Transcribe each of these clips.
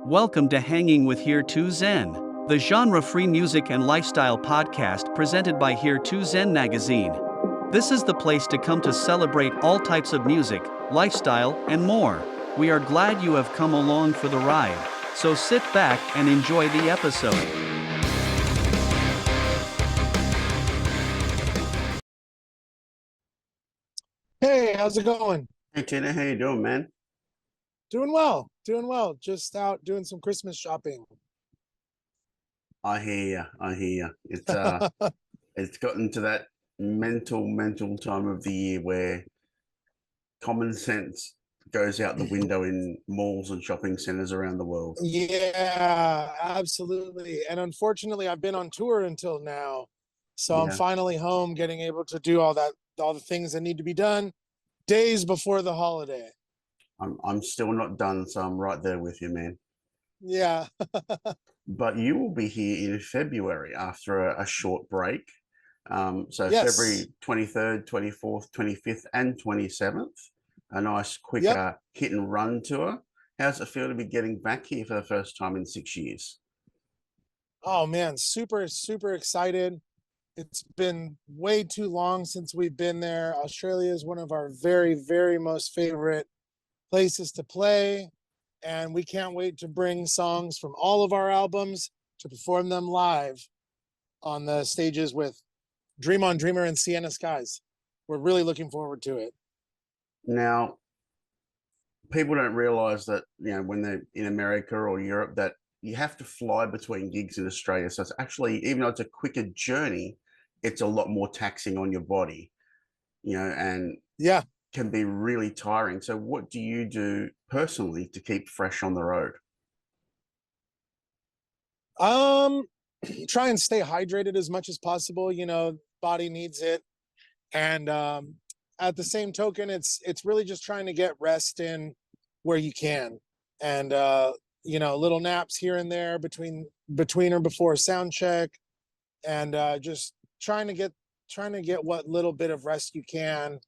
Welcome to Hanging with H2Zen, the genre-free music and lifestyle podcast presented by H2Zen magazine. This is the place to come to celebrate all types of music, lifestyle, and more. We are glad you have come along for the ride, so sit back and enjoy the episode. Hey, how's it going? Hey Tina, how you doing, man? Doing well, doing well. Just out doing some Christmas shopping. I hear you. I hear you. It's gotten to that mental time of the year where common sense goes out the window in malls and shopping centers around the world. Yeah, absolutely. And unfortunately, I've been on tour until now. So I'm Yeah, finally home, getting able to do all the things that need to be done days before the holiday. I'm still not done, so I'm right there with you, man. Yeah. But you will be here in February after a short break. So Yes. February 23rd, 24th, 25th, and 27th. A nice quick Yep. hit and run tour. How's it feel to be getting back here for the first time in 6 years? Oh man, super excited. It's been way too long since we've been there. Australia is one of our very most favorite places to play, and we can't wait to bring songs from all of our albums to perform them live on the stages with Dream on Dreamer and Sienna Skies. We're really looking forward to it. Now, people don't realize that, when they're in America or Europe, that you have to fly between gigs in Australia. So it's actually, even though it's a quicker journey, it's a lot more taxing on your body, and Yeah. can be really tiring. So what do you do personally to keep fresh on the road? Um Try and stay hydrated as much as possible, body needs it. And at the same token, it's really just trying to get rest in where you can. And little naps here and there between or before sound check, and just trying to get what little bit of rest you can.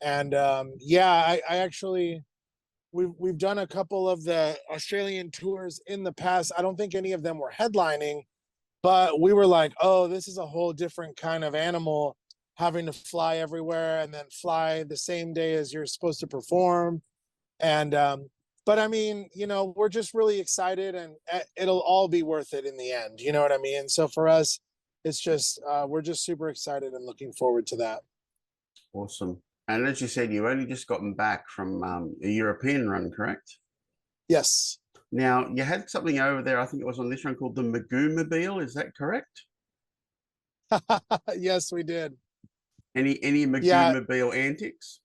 And yeah, I actually we've done a couple of the Australian tours in the past. I don't think any of them were headlining, but we were like, oh, this is a whole different kind of animal, having to fly everywhere and then fly the same day as you're supposed to perform. And but I mean, we're just really excited, and it'll all be worth it in the end. You know what I mean? So for us, it's just we're just super excited and looking forward to that. Awesome. And as you said, you've only just gotten back from a European run, correct? Yes. Now, you had something over there, I think it was on this run, called the Magoo-mobile. Is that correct? Yes, we did. Any Yeah. Magoo-mobile antics?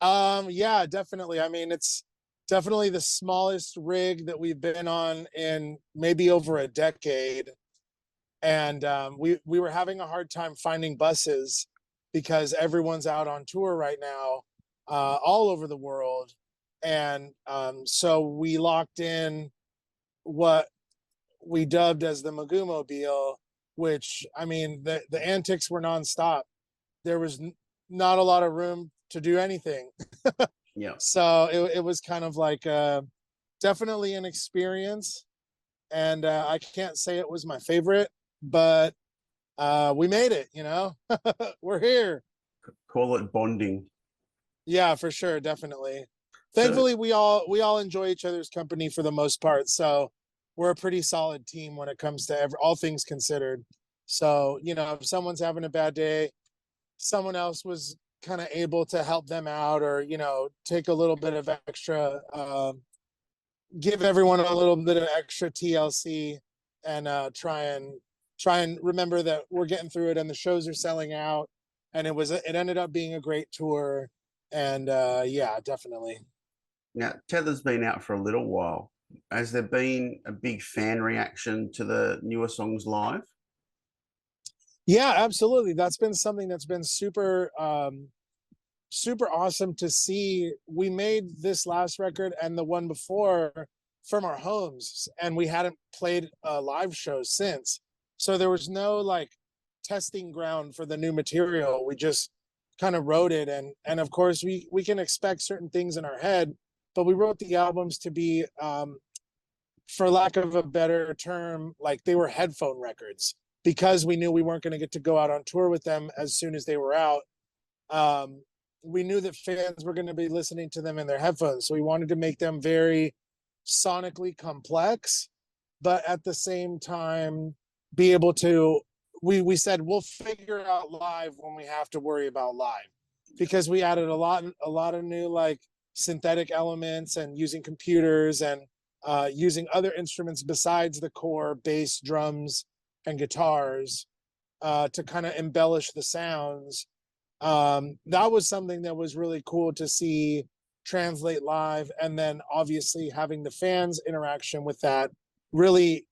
Yeah, definitely. I mean, it's definitely the smallest rig that we've been on in maybe over a decade. And we were having a hard time finding buses because everyone's out on tour right now, all over the world. And so we locked in what we dubbed as the Magoo Mobile, which, I mean, the antics were nonstop. There was not a lot of room to do anything. Yeah. So it was kind of like definitely an experience. And I can't say it was my favorite, but we made it, we're here. Call it bonding. Yeah, for sure, definitely. So, Thankfully, we all enjoy each other's company for the most part, so we're a pretty solid team when it comes to all things considered. So if someone's having a bad day, someone else was kind of able to help them out, or take a little bit of extra, give everyone a little bit of extra TLC, and try and remember that we're getting through it, and the shows are selling out, and it ended up being a great tour. And yeah, definitely. now, Tether's been out for a little while. Has there been a big fan reaction to the newer songs live? Yeah, absolutely. That's been something that's been super awesome to see. We made this last record and the one before from our homes, and we hadn't played a live show since. So there was no like testing ground for the new material. We just kind of wrote it, and of course we can expect certain things in our head, but we wrote the albums to be for lack of a better term, like they were headphone records, because we knew we weren't going to get to go out on tour with them as soon as they were out. Um, we knew that fans were going to be listening to them in their headphones. So we wanted to make them very sonically complex, but at the same time, be able to, we said, we'll figure it out live when we have to worry about live, because we added a lot of new like synthetic elements and using computers and using other instruments besides the core bass, drums, and guitars to kind of embellish the sounds. That was something that was really cool to see translate live. And then obviously having the fans interaction with that really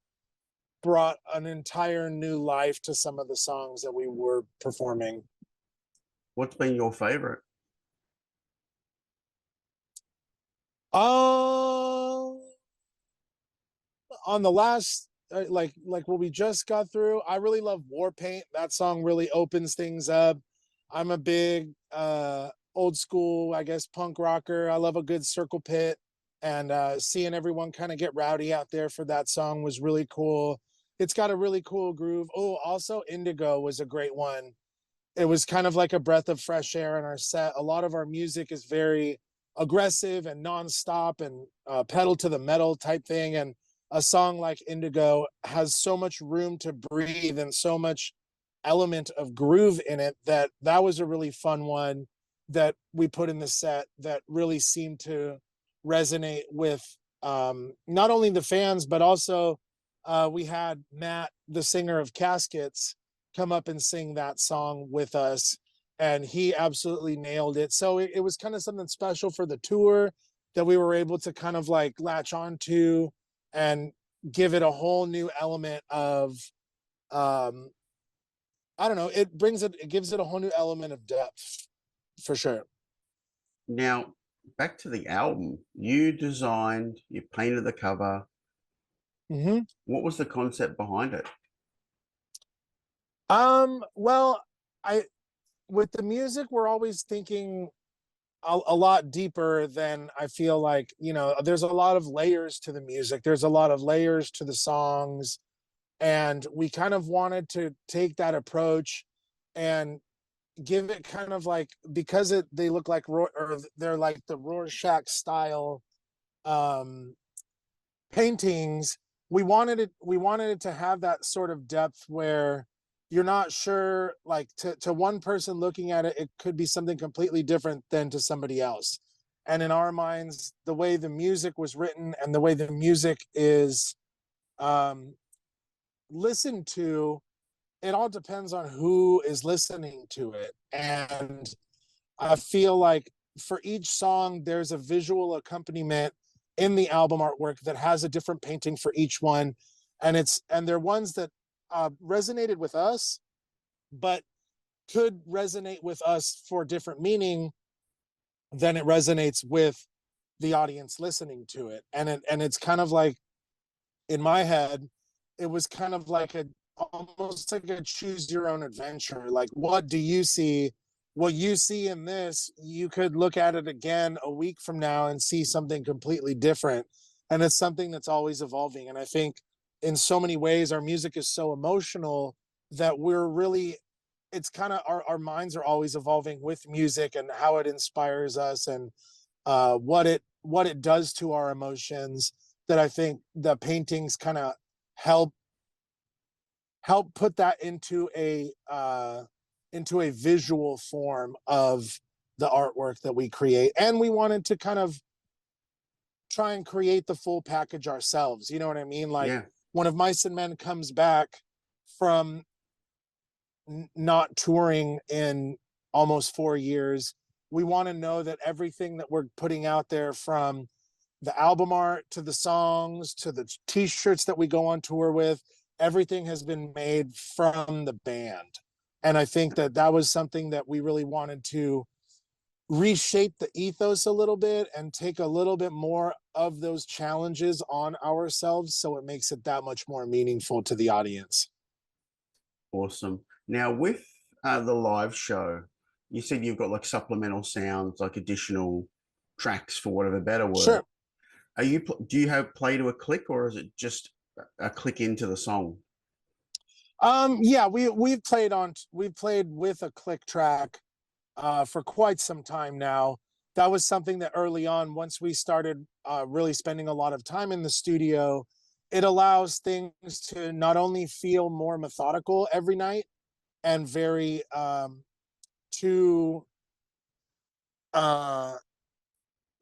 brought an entire new life to some of the songs that we were performing. What's been your favorite? On the last like what we just got through, I really love Warpaint. That song really opens things up. I'm a big old school, I guess, punk rocker. I love a good circle pit, and seeing everyone kind of get rowdy out there for that song was really cool. It's got a really cool groove. Oh, also Indigo was a great one. It was kind of like a breath of fresh air in our set. A lot of our music is very aggressive and nonstop and pedal to the metal type thing, and a song like Indigo has so much room to breathe and so much element of groove in it that was a really fun one that we put in the set that really seemed to resonate with not only the fans, but also we had Matt, the singer of Caskets, come up and sing that song with us, and he absolutely nailed it. So it was kind of something special for the tour that we were able to kind of like latch onto and give it a whole new element of I don't know, it gives it a whole new element of depth for sure. Now, back to the album. You designed, you painted the cover. Mm-hmm. What was the concept behind it? Well, I with the music, we're always thinking a lot deeper than I feel like, you know, there's a lot of layers to the music. There's a lot of layers to the songs. And we kind of wanted to take that approach and give it kind of like, because they look like, or they're like the Rorschach style paintings. We wanted it to have that sort of depth where you're not sure, like to one person looking at it, it could be something completely different than to somebody else. And in our minds, the way the music was written and the way the music is listened to, it all depends on who is listening to it. And I feel like for each song, there's a visual accompaniment in the album artwork that has a different painting for each one. And they're ones that resonated with us, but could resonate with us for different meaning than it resonates with the audience listening to it. And it's kind of like, in my head, it was kind of like almost like a choose your own adventure. Like, what do you see? What you see in this, you could look at it again a week from now and see something completely different. And it's something that's always evolving. And I think in so many ways, our music is so emotional that it's kind of our minds are always evolving with music and how it inspires us and what it does to our emotions, that I think the paintings kind of help put that into a visual form of the artwork that we create. And we wanted to kind of try and create the full package ourselves. You know what I mean? Like, Yeah. When Of Mice and Men comes back from not touring in almost 4 years, we want to know that everything that we're putting out there, from the album art to the songs to the t-shirts that we go on tour with, everything has been made from the band. And I think that was something that we really wanted to reshape the ethos a little bit and take a little bit more of those challenges on ourselves, so it makes it that much more meaningful to the audience. Awesome. Now, with the live show, you said you've got like supplemental sounds, like additional tracks, for whatever better word. Sure. Are you do you have play to a click, or is it just a click into the song? Yeah, we've played with a click track for quite some time now. That was something that early on, once we started really spending a lot of time in the studio, it allows things to not only feel more methodical every night and very to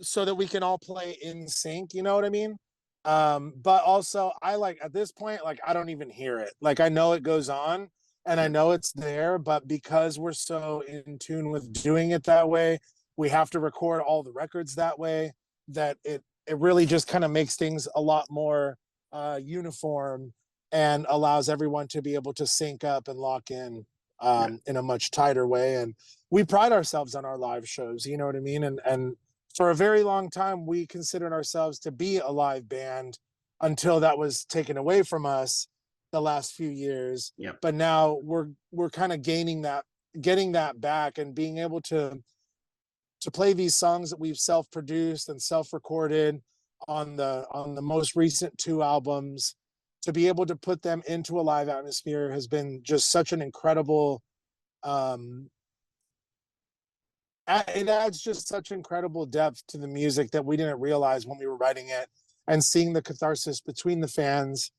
so that we can all play in sync, you know what I mean? But also I like at this point, like I don't even hear it. Like I know it goes on and I Yeah. know it's there, but because we're so in tune with doing it that way, we have to record all the records that way that it really just kind of makes things a lot more uniform and allows everyone to be able to sync up and lock in a much tighter way. And we pride ourselves on our live shows, you know what I mean? And for a very long time, we considered ourselves to be a live band until that was taken away from us the last few years. Yeah. But now we're kind of getting that back and being able to play these songs that we've self-produced and self-recorded on the most recent two albums. To be able to put them into a live atmosphere has been just such an incredible it adds just such incredible depth to the music that we didn't realize when we were writing it, and seeing the catharsis between the fans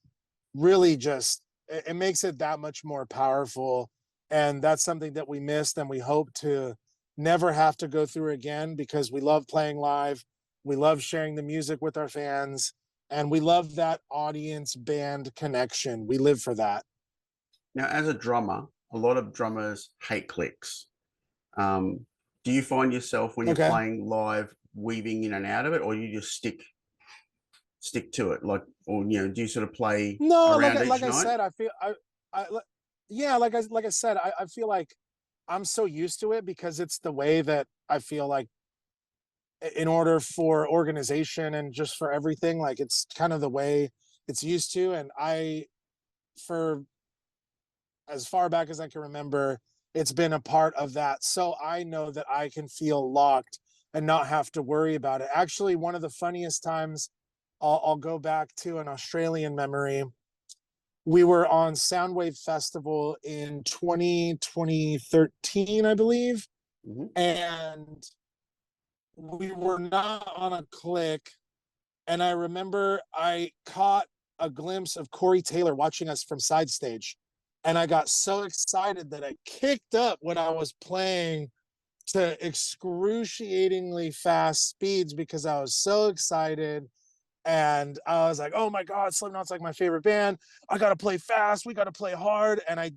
really just it makes it that much more powerful. And that's something that we missed and we hope to never have to go through again, because we love playing live, we love sharing the music with our fans, and we love that audience band connection. We live for that. Now, as a drummer, a lot of drummers hate clicks. Do you find yourself when you're Okay. playing live weaving in and out of it, or you just stick to it, like, or do you sort of play No, around each like I night? said, I feel I yeah, like I said, I feel like I'm so used to it because it's the way that I feel like in order for organization and just for everything, like it's kind of the way it's used to. And for as far back as I can remember, it's been a part of that. So I know that I can feel locked and not have to worry about it. Actually, one of the funniest times, I'll go back to an Australian memory. We were on Soundwave Festival in 2013, I believe. Mhm. And we were not on a click. And I remember I caught a glimpse of Corey Taylor watching us from side stage. And I got so excited that I kicked up when I was playing to excruciatingly fast speeds because I was so excited. And I was like, oh my God, Slipknot's like my favorite band. I gotta play fast, we gotta play hard. And I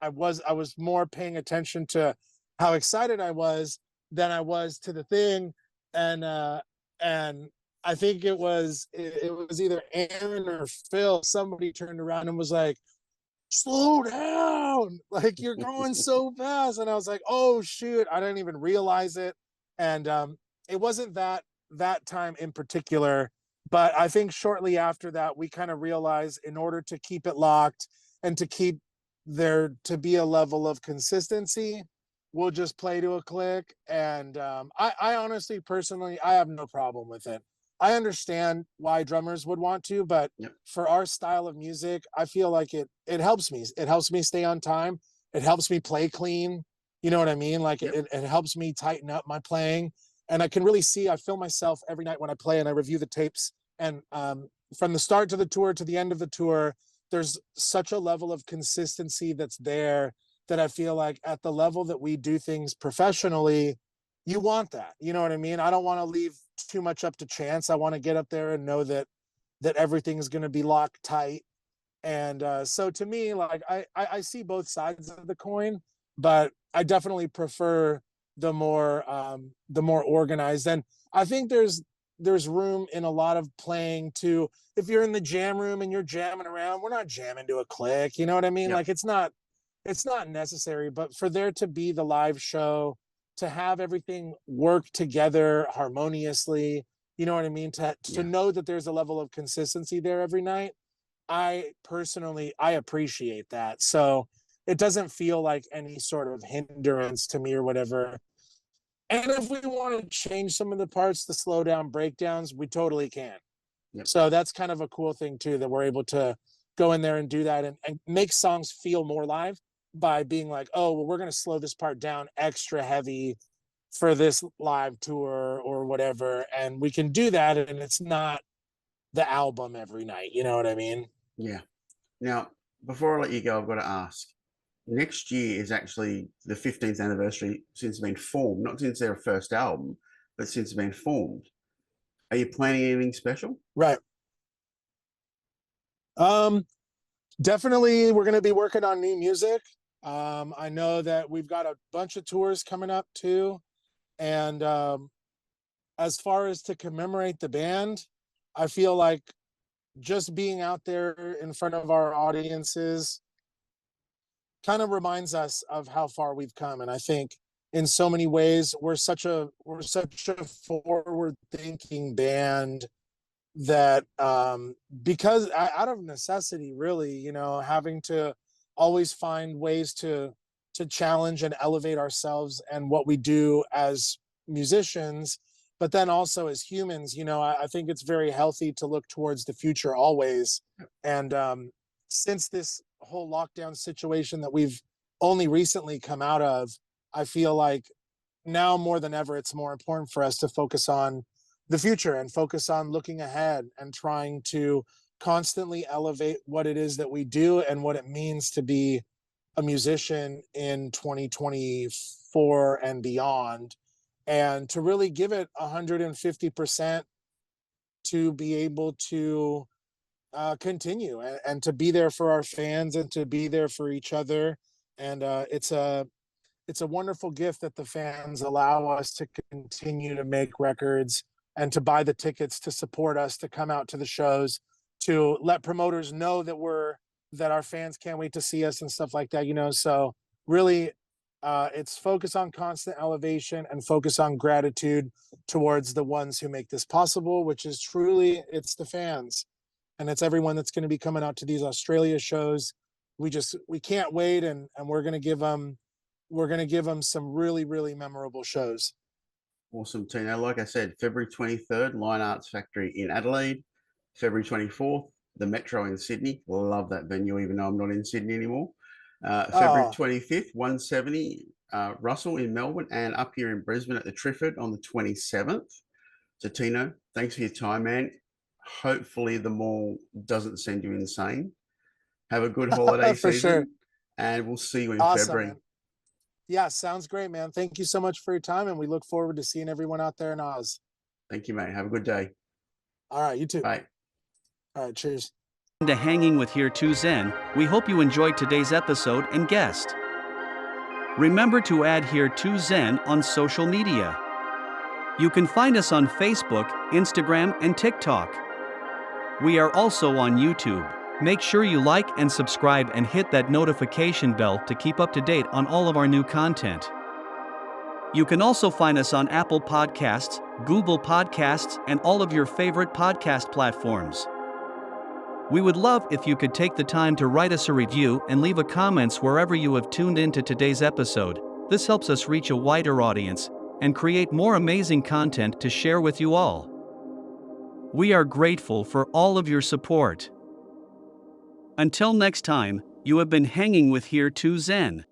was more paying attention to how excited I was than I was to the thing. And I think it was either Aaron or Phil. Somebody turned around and was like, slow down, like you're going so fast. And I was like, oh shoot, I didn't even realize it. And it wasn't that time in particular, but I think shortly after that we kind of realized in order to keep it locked and to keep there to be a level of consistency, we'll just play to a click. And I honestly, personally, I have no problem with it. I understand why drummers would want to, but Yep. for our style of music, I feel like it helps me. It helps me stay on time. It helps me play clean. You know what I mean? Like Yep. it helps me tighten up my playing. And I can really see, I feel myself every night when I play and I review the tapes. And from the start to the tour to the end of the tour, there's such a level of consistency that's there that I feel like at the level that we do things professionally, you want that. You know what I mean? I don't want to leave too much up to chance. I want to get up there and know that everything's going to be locked tight. And so to me, like I see both sides of the coin, but I definitely prefer the more organized. And I think there's room in a lot of playing to, if you're in the jam room and you're jamming around, we're not jamming to a click. You know what I mean? Yep. Like it's not necessary. But for there to be the live show, to have everything work together harmoniously, you know what I mean? To Yeah. know that there's a level of consistency there every night, I personally, I appreciate that. So it doesn't feel like any sort of hindrance to me or whatever. And if we want to change some of the parts to slow down breakdowns, we totally can. Yep. So that's kind of a cool thing too, that we're able to go in there and do that and make songs feel more live by being like, oh, well, we're going to slow this part down extra heavy for this live tour or whatever. And we can do that. And it's not the album every night. You know what I mean? Yeah. Now, before I let you go, I've got to ask. Next year is actually the 15th anniversary since it's been formed, not since their first album, but since it's been formed. Are you planning anything special? Right. Definitely we're going to be working on new music. I know that we've got a bunch of tours coming up too. And as far as to commemorate the band, I feel like just being out there in front of our audiences kind of reminds us of how far we've come. And I think in so many ways we're such a forward thinking band that because out of necessity, really, you know, having to always find ways to challenge and elevate ourselves and what we do as musicians, but then also as humans, you know, I think it's very healthy to look towards the future always. And since this whole lockdown situation that we've only recently come out of, I feel like now more than ever, it's more important for us to focus on the future and focus on looking ahead and trying to constantly elevate what it is that we do and what it means to be a musician in 2024 and beyond, and to really give it 150% to be able to continue and to be there for our fans and to be there for each other. And it's a wonderful gift that the fans allow us to continue to make records and to buy the tickets to support us, to come out to the shows, to let promoters know that our fans can't wait to see us and stuff like that, you know. So really, it's focus on constant elevation and focus on gratitude towards the ones who make this possible, which is truly, it's the fans. And it's everyone that's going to be coming out to these Australia shows. We can't wait. And we're going to give them some really, really memorable shows. Awesome, Tino. Like I said, February 23rd, Line Arts Factory in Adelaide. February 24th, the Metro in Sydney. Love that venue, even though I'm not in Sydney anymore. February 25th, 170 Russell in Melbourne, and up here in Brisbane at the Trifford on the 27th. So, Tino, thanks for your time, man. Hopefully the mall doesn't send you insane. Have a good holiday For season, sure. and we'll see you in Awesome, February. man. Yeah, sounds great, man. Thank you so much for your time, and we look forward to seeing everyone out there in Oz. Thank you, mate. Have a good day. All right, you too. Bye. All right, cheers. To Hanging with H2ZHW, we hope you enjoyed today's episode and guest. Remember to add H2ZHW on social media. You can find us on Facebook, Instagram, and TikTok. We are also on YouTube. Make sure you like and subscribe and hit that notification bell to keep up to date on all of our new content. You can also find us on Apple Podcasts, Google Podcasts, and all of your favorite podcast platforms. We would love if you could take the time to write us a review and leave a comments wherever you have tuned into today's episode. This helps us reach a wider audience and create more amazing content to share with you all. We are grateful for all of your support. Until next time, you have been hanging with H2ZHW.